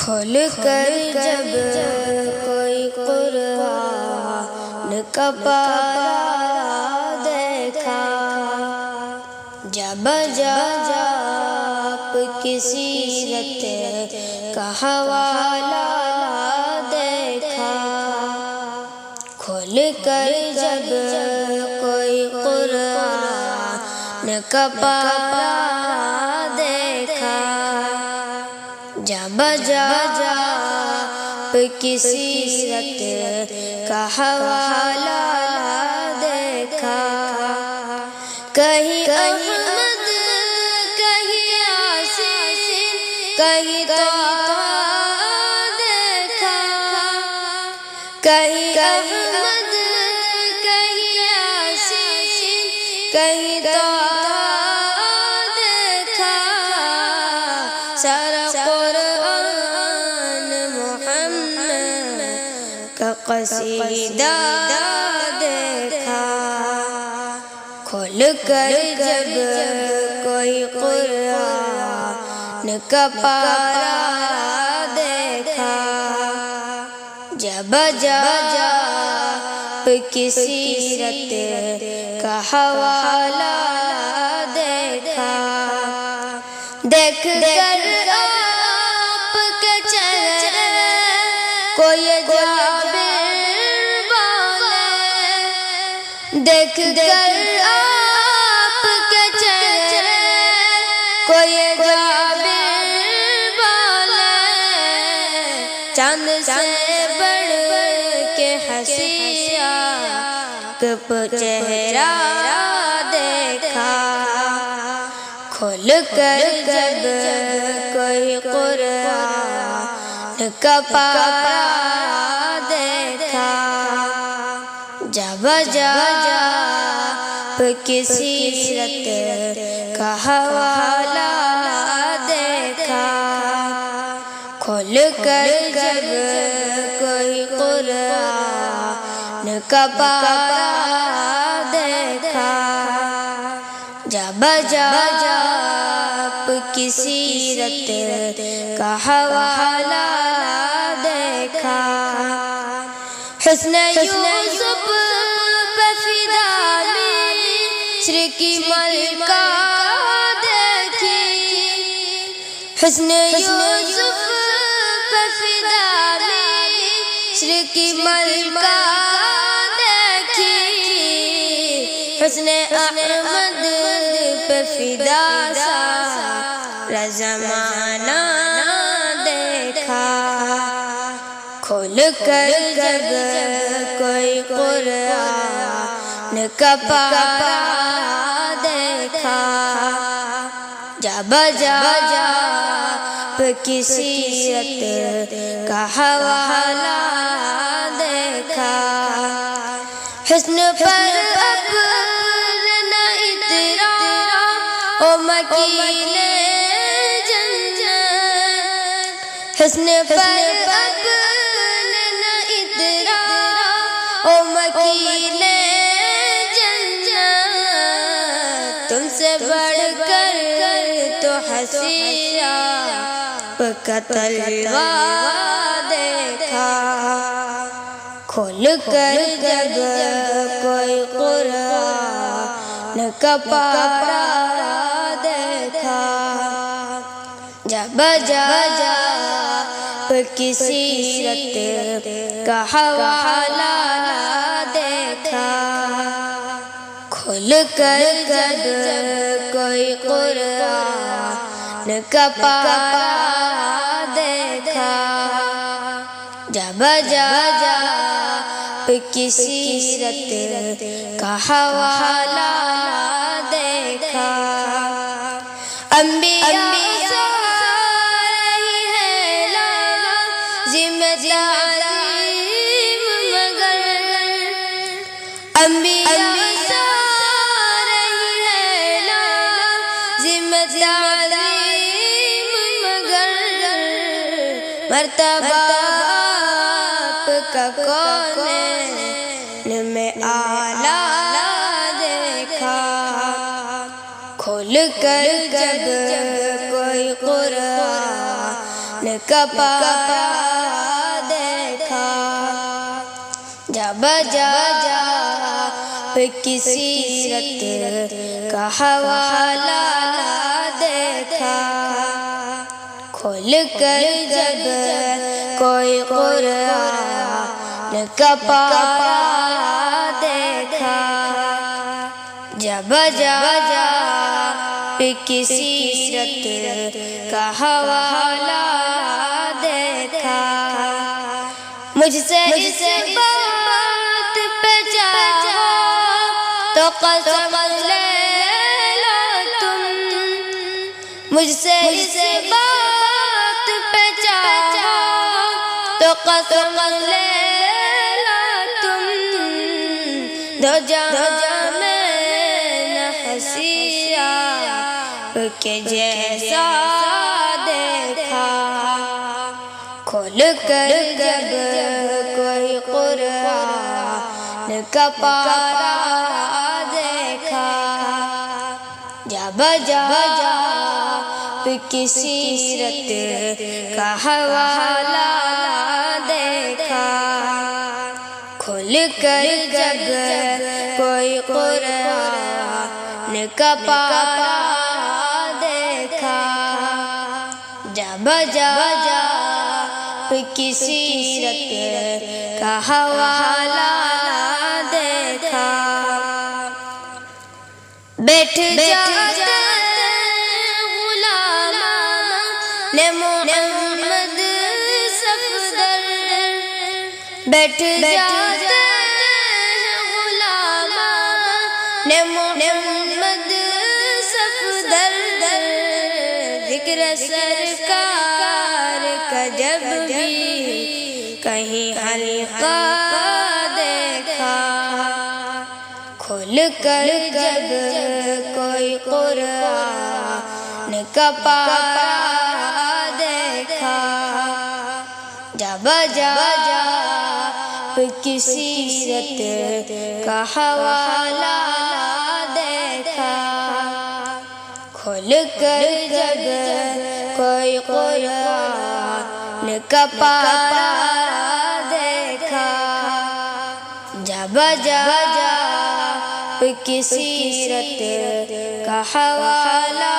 کھول کر جب کوئی قرآن کا پارہ دیکھا، جب آپ کی سیرت کا حوالہ دیکھا، کھول کر جب کوئی قرآن کا پارہ دیکھا، جب آپ کی سیرت کا حوالہ دیکھا، کہیں احمد کہیں یاسین کہیں طٰہٰ دیکھا، کہیں احمد کہیں یاسین کہیں طٰہٰ دیکھا، سارا قرآن محمد کا قصیدہ دیکھا، کھول کر جب کوئی قرآن کا پارہ دیکھا، جب آپ کی سیرت کا حوالہ دیکھا، دیکھ کر آپ کے چہرے کو یہ جابر بولے، دیکھ کر آپ کے چہرے کو یہ جابر بولے، چاند سے بڑھ کے حسین آپ چہرہ دیکھا، کھول کر جب کوئی قرآن کا پارہ دیکھا، جب آپ کی سیرت کا حوالہ دیکھا، کھول کر جب کوئی قرآن کا پارہ دیکھا، جب آپ کی سیرت کا حوالہ دیکھا، حسن یوسف پہ فدا مصر کی ملکہ دیکھی، حسن یوسف پہ فدا مصر کی ملکہ دیکھی، حسن احمد پہ فدا سارا زمانہ دیکھا، کھول کر جب کوئی قرآن کا پارہ دیکھا، جب آپ کی سیرت کا حوالہ دیکھا، حسن پر اپنا اترا او مکین جنت، حسن پر اپنا اترا او مکین جنت، تم سے بڑھ کر تو حسین آپ کا تلوار دیکھا، کھول کر جب کوئی قرآن کا پارہ دیکھا، جب آپ کی سیرت کا حوالہ دیکھا، کھول کر جب کوئی قرآن کا پارہ دیکھا، جب آپ کی سیرت کا حوالہ دیکھا، انبیاء سو رہی ہے لازم تعظیم مگر، انبیاء سو رہی ہے لازم تعظیم مگر، مرتبہ آپ کا کونین میں اعلیٰ دیکھا، کھول کر جب کوئی قرآن کا پارا دیکھا، جب کی سیرت کا حوالہ دیکھا، کھول کر جب کوئی قرآن کا پارا دیکھا، جب کی سیرت کا حوالہ دیکھا، مجھ سے اس بات پہ چاہو تو قسم لے لو تم، مجھ سے اس بات پہ چاہو تو قسم لے لو تم، دو جہاں میں نہ ہنسی آپ کے جیسا دیکھا، کھول کر جب کوئی قرآن کا پارا دیکھا، جب کی سیرت کا حوالہ دیکھا، کھول کر جب کوئی قرآن کا پارا دیکھا، جب کی سیرت کا حوالہ دیکھا، بیٹھ جاتے غلامان محمد صفدر، بیٹھ جاتے غلامان محمد صفدر، ذکر سرکار کا جب بھی کہیں حلقہ دیکھا، کھول کر جب کوئی قرآن کا پارا دیکھا، جب کی سیرت کا حوالہ دیکھا، کھول کر جب کوئی قرآن کا پارا دیکھا، جب کی سیرت کا حوالہ